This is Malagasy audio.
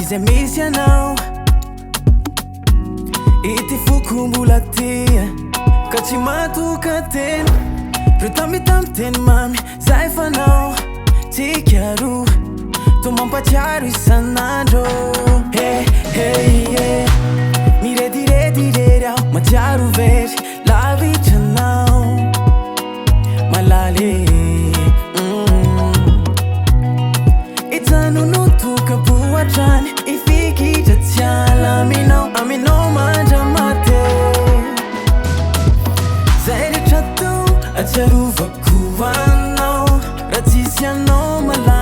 Zay misy anao ity fokombula ty ka tsy matoka teny ro tamitamy teny mamy zay fanao tsika roa to mampatsiaro isan'andro miredirediredy aho matsiaro very lavitranao malale itanonotoka boatrany ifikitra tsiala aminao mandramate zay rehetra tao atsiarovako anao raha tsisy anao malala